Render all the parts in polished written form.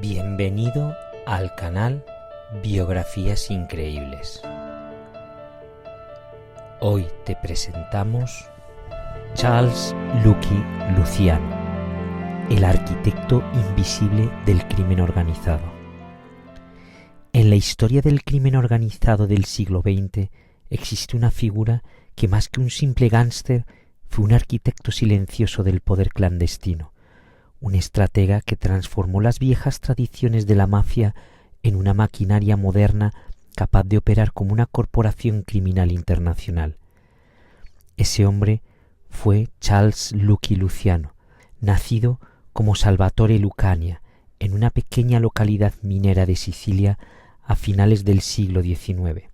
Bienvenido al canal Biografías Increíbles. Hoy te presentamos Charles Lucky Luciano, el arquitecto invisible del crimen organizado. En la historia del crimen organizado del siglo XX existe una figura que más que un simple gángster fue un arquitecto silencioso del poder clandestino, un estratega que transformó las viejas tradiciones de la mafia en una maquinaria moderna capaz de operar como una corporación criminal internacional. Ese hombre fue Charles Lucky Luciano, nacido como Salvatore Lucania en una pequeña localidad minera de Sicilia a finales del siglo XIX.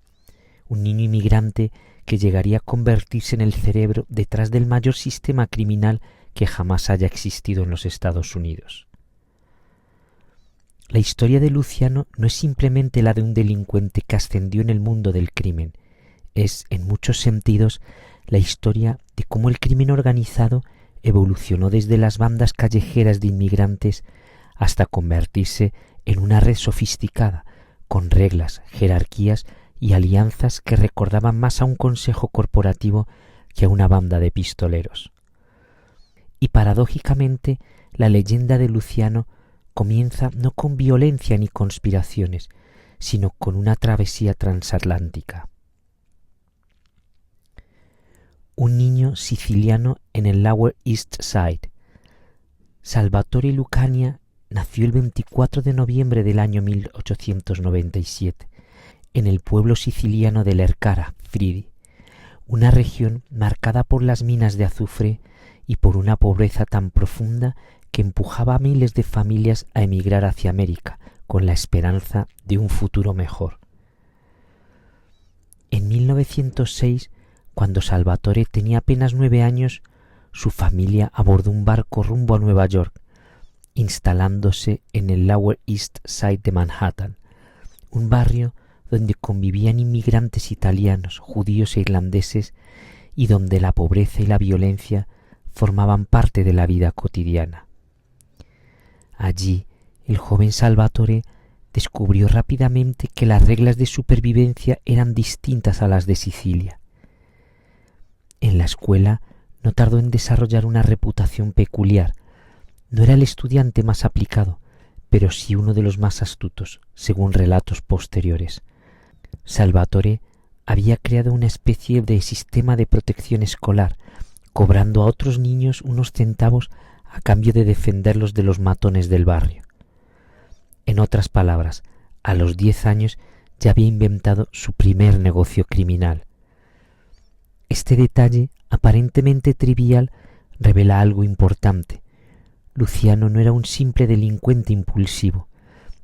Un niño inmigrante que llegaría a convertirse en el cerebro detrás del mayor sistema criminal que jamás haya existido en los Estados Unidos. La historia de Luciano no es simplemente la de un delincuente que ascendió en el mundo del crimen, es, en muchos sentidos, la historia de cómo el crimen organizado evolucionó desde las bandas callejeras de inmigrantes hasta convertirse en una red sofisticada, con reglas, jerarquías y alianzas que recordaban más a un consejo corporativo que a una banda de pistoleros. Y paradójicamente, la leyenda de Luciano comienza no con violencia ni conspiraciones, sino con una travesía transatlántica. Un niño siciliano en el Lower East Side. Salvatore Lucania nació el 24 de noviembre del año 1897 en el pueblo siciliano de Lercara, Friuli, una región marcada por las minas de azufre y por una pobreza tan profunda que empujaba a miles de familias a emigrar hacia América con la esperanza de un futuro mejor. En 1906, cuando Salvatore tenía apenas 9 años, su familia abordó un barco rumbo a Nueva York, instalándose en el Lower East Side de Manhattan, un barrio donde convivían inmigrantes italianos, judíos e irlandeses y donde la pobreza y la violencia formaban parte de la vida cotidiana. Allí, el joven Salvatore descubrió rápidamente que las reglas de supervivencia eran distintas a las de Sicilia. En la escuela no tardó en desarrollar una reputación peculiar. No era el estudiante más aplicado, pero sí uno de los más astutos, según relatos posteriores. Salvatore había creado una especie de sistema de protección escolar, cobrando a otros niños unos centavos a cambio de defenderlos de los matones del barrio. En otras palabras, a los 10 años ya había inventado su primer negocio criminal. Este detalle, aparentemente trivial, revela algo importante. Luciano no era un simple delincuente impulsivo.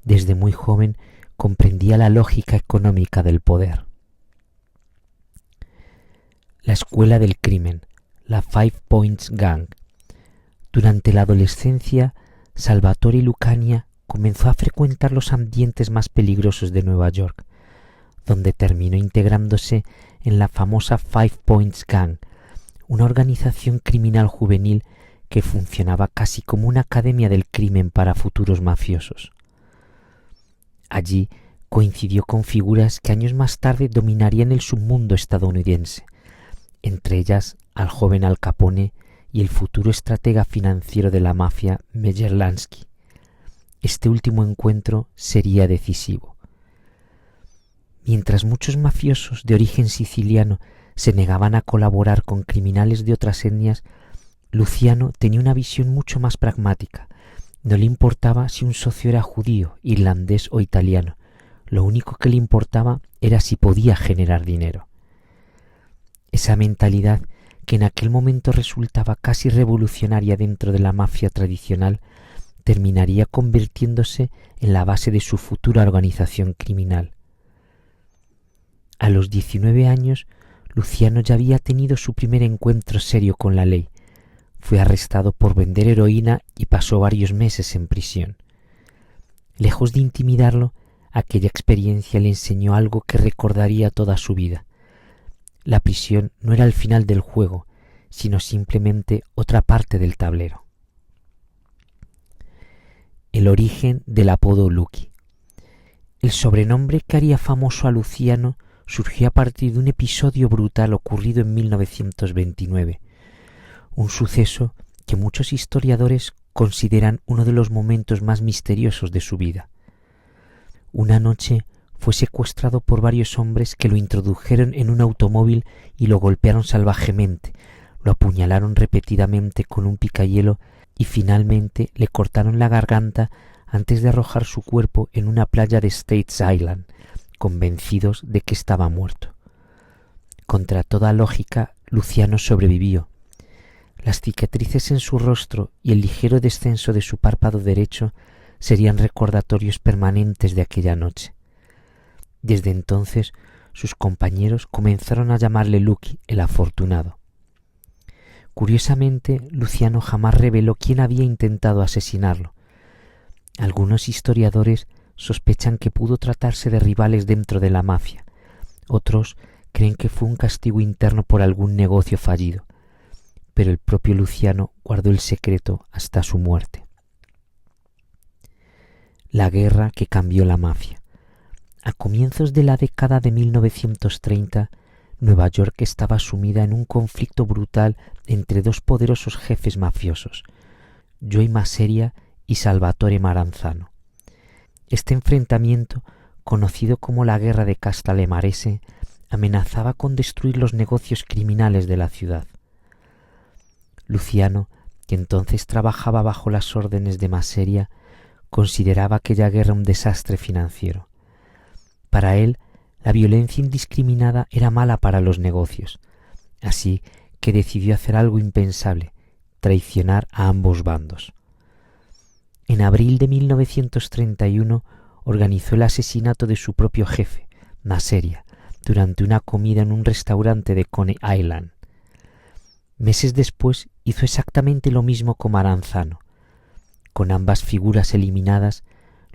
Desde muy joven comprendía la lógica económica del poder. La escuela del crimen, la Five Points Gang. Durante la adolescencia, Salvatore Lucania comenzó a frecuentar los ambientes más peligrosos de Nueva York, donde terminó integrándose en la famosa Five Points Gang, una organización criminal juvenil que funcionaba casi como una academia del crimen para futuros mafiosos. Allí coincidió con figuras que años más tarde dominarían el submundo estadounidense, entre ellas al joven Al Capone y el futuro estratega financiero de la mafia Meyer Lansky. Este último encuentro sería decisivo. Mientras muchos mafiosos de origen siciliano se negaban a colaborar con criminales de otras etnias, Luciano tenía una visión mucho más pragmática. No le importaba si un socio era judío, irlandés o italiano. Lo único que le importaba era si podía generar dinero. Esa mentalidad, que en aquel momento resultaba casi revolucionaria dentro de la mafia tradicional, terminaría convirtiéndose en la base de su futura organización criminal. A los 19 años, Luciano ya había tenido su primer encuentro serio con la ley. Fue arrestado por vender heroína y pasó varios meses en prisión. Lejos de intimidarlo, aquella experiencia le enseñó algo que recordaría toda su vida. La prisión no era el final del juego, sino simplemente otra parte del tablero. El origen del apodo Lucky. El sobrenombre que haría famoso a Luciano surgió a partir de un episodio brutal ocurrido en 1929, un suceso que muchos historiadores consideran uno de los momentos más misteriosos de su vida. Una noche fue secuestrado por varios hombres que lo introdujeron en un automóvil y lo golpearon salvajemente, lo apuñalaron repetidamente con un picahielo y finalmente le cortaron la garganta antes de arrojar su cuerpo en una playa de States Island, convencidos de que estaba muerto. Contra toda lógica, Luciano sobrevivió. Las cicatrices en su rostro y el ligero descenso de su párpado derecho serían recordatorios permanentes de aquella noche. Desde entonces, sus compañeros comenzaron a llamarle Lucky, el afortunado. Curiosamente, Luciano jamás reveló quién había intentado asesinarlo. Algunos historiadores sospechan que pudo tratarse de rivales dentro de la mafia. Otros creen que fue un castigo interno por algún negocio fallido. Pero el propio Luciano guardó el secreto hasta su muerte. La guerra que cambió la mafia. A comienzos de la década de 1930, Nueva York estaba sumida en un conflicto brutal entre dos poderosos jefes mafiosos, Joey Masseria y Salvatore Maranzano. Este enfrentamiento, conocido como la Guerra de Castellamarese, amenazaba con destruir los negocios criminales de la ciudad. Luciano, que entonces trabajaba bajo las órdenes de Masseria, consideraba aquella guerra un desastre financiero. Para él, la violencia indiscriminada era mala para los negocios, así que decidió hacer algo impensable, traicionar a ambos bandos. En abril de 1931 organizó el asesinato de su propio jefe, Masseria, durante una comida en un restaurante de Coney Island. Meses después hizo exactamente lo mismo con Maranzano. Con ambas figuras eliminadas,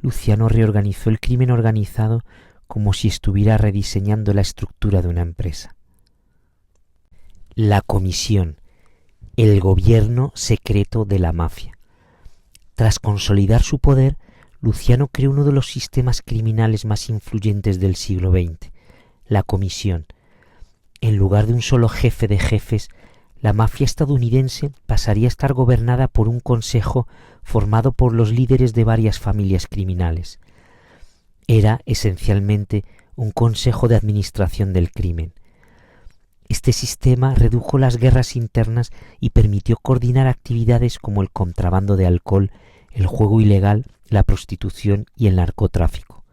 Luciano reorganizó el crimen organizado como si estuviera rediseñando la estructura de una empresa. La comisión, el gobierno secreto de la mafia. Tras consolidar su poder, Luciano creó uno de los sistemas criminales más influyentes del siglo XX, la comisión. En lugar de un solo jefe de jefes, la mafia estadounidense pasaría a estar gobernada por un consejo formado por los líderes de varias familias criminales. Era, esencialmente, un consejo de administración del crimen. Este sistema redujo las guerras internas y permitió coordinar actividades como el contrabando de alcohol, el juego ilegal, la prostitución y el narcotráfico.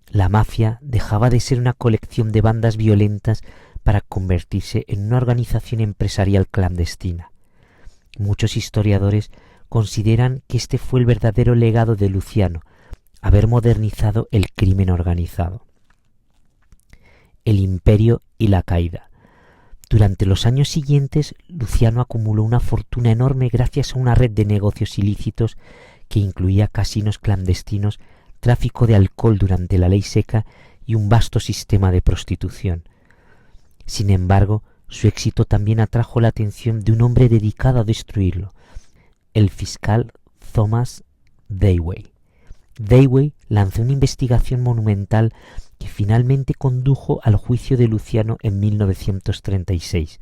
La mafia dejaba de ser una colección de bandas violentas para convertirse en una organización empresarial clandestina. Muchos historiadores consideran que este fue el verdadero legado de Luciano, haber modernizado el crimen organizado. El imperio y la caída. Durante los años siguientes, Luciano acumuló una fortuna enorme gracias a una red de negocios ilícitos que incluía casinos clandestinos, tráfico de alcohol durante la ley seca y un vasto sistema de prostitución. Sin embargo, su éxito también atrajo la atención de un hombre dedicado a destruirlo, el fiscal Thomas Dewey. Dewey lanzó una investigación monumental que finalmente condujo al juicio de Luciano en 1936.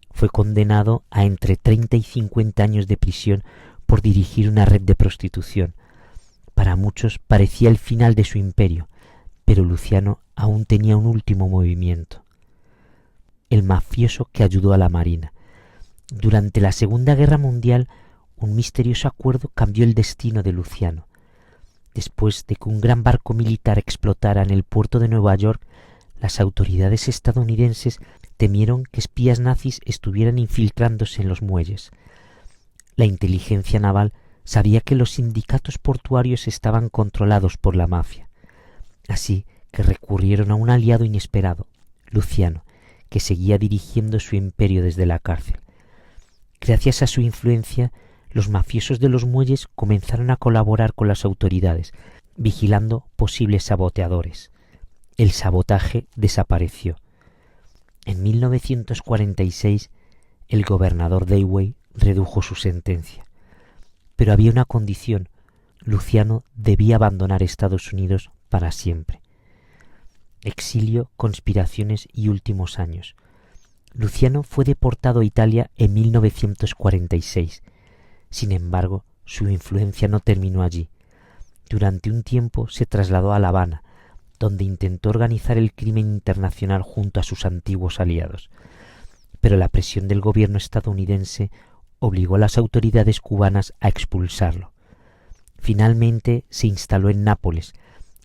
Fue condenado a entre 30 y 50 años de prisión por dirigir una red de prostitución. Para muchos parecía el final de su imperio, pero Luciano aún tenía un último movimiento. El mafioso que ayudó a la Marina. Durante la Segunda Guerra Mundial, un misterioso acuerdo cambió el destino de Luciano. Después de que un gran barco militar explotara en el puerto de Nueva York, las autoridades estadounidenses temieron que espías nazis estuvieran infiltrándose en los muelles. La inteligencia naval sabía que los sindicatos portuarios estaban controlados por la mafia. Así que recurrieron a un aliado inesperado, Luciano, que seguía dirigiendo su imperio desde la cárcel. Gracias a su influencia, los mafiosos de los muelles comenzaron a colaborar con las autoridades, vigilando posibles saboteadores. El sabotaje desapareció. En 1946, el gobernador Dewey redujo su sentencia. Pero había una condición: Luciano debía abandonar Estados Unidos para siempre. Exilio, conspiraciones y últimos años. Luciano fue deportado a Italia en 1946. Sin embargo, su influencia no terminó allí. Durante un tiempo se trasladó a La Habana, donde intentó organizar el crimen internacional junto a sus antiguos aliados. Pero la presión del gobierno estadounidense obligó a las autoridades cubanas a expulsarlo. Finalmente se instaló en Nápoles,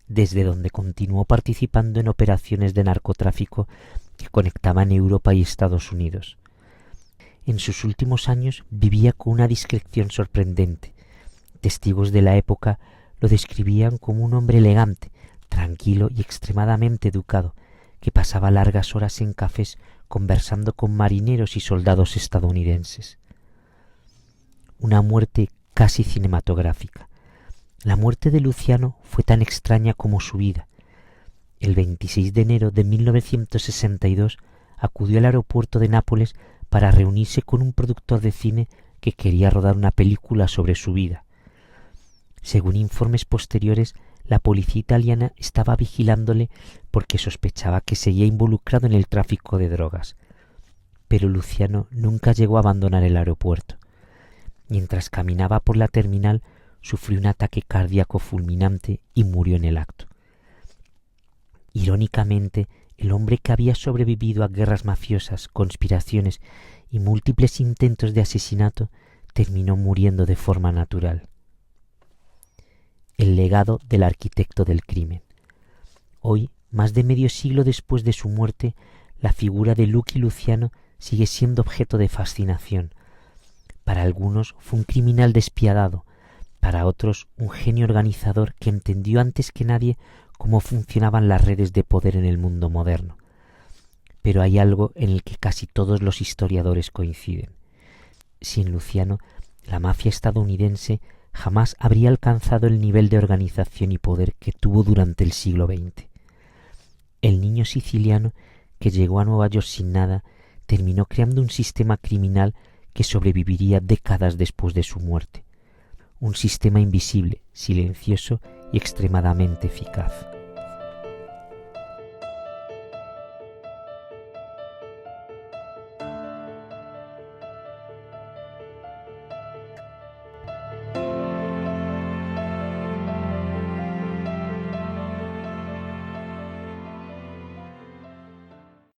desde donde continuó participando en operaciones de narcotráfico que conectaban Europa y Estados Unidos. En sus últimos años vivía con una discreción sorprendente. Testigos de la época lo describían como un hombre elegante, tranquilo y extremadamente educado, que pasaba largas horas en cafés conversando con marineros y soldados estadounidenses. Una muerte casi cinematográfica. La muerte de Luciano fue tan extraña como su vida. El 26 de enero de 1962 acudió al aeropuerto de Nápoles para reunirse con un productor de cine que quería rodar una película sobre su vida. Según informes posteriores, la policía italiana estaba vigilándole porque sospechaba que seguía involucrado en el tráfico de drogas. Pero Luciano nunca llegó a abandonar el aeropuerto. Mientras caminaba por la terminal, sufrió un ataque cardíaco fulminante y murió en el acto. Irónicamente, el hombre que había sobrevivido a guerras mafiosas, conspiraciones y múltiples intentos de asesinato terminó muriendo de forma natural. El legado del arquitecto del crimen. Hoy, más de medio siglo después de su muerte, la figura de Lucky Luciano sigue siendo objeto de fascinación. Para algunos fue un criminal despiadado, para otros un genio organizador que entendió antes que nadie cómo funcionaban las redes de poder en el mundo moderno. Pero hay algo en el que casi todos los historiadores coinciden. Sin Luciano, la mafia estadounidense jamás habría alcanzado el nivel de organización y poder que tuvo durante el siglo XX. El niño siciliano que llegó a Nueva York sin nada terminó creando un sistema criminal que sobreviviría décadas después de su muerte. Un sistema invisible, silencioso y extremadamente eficaz.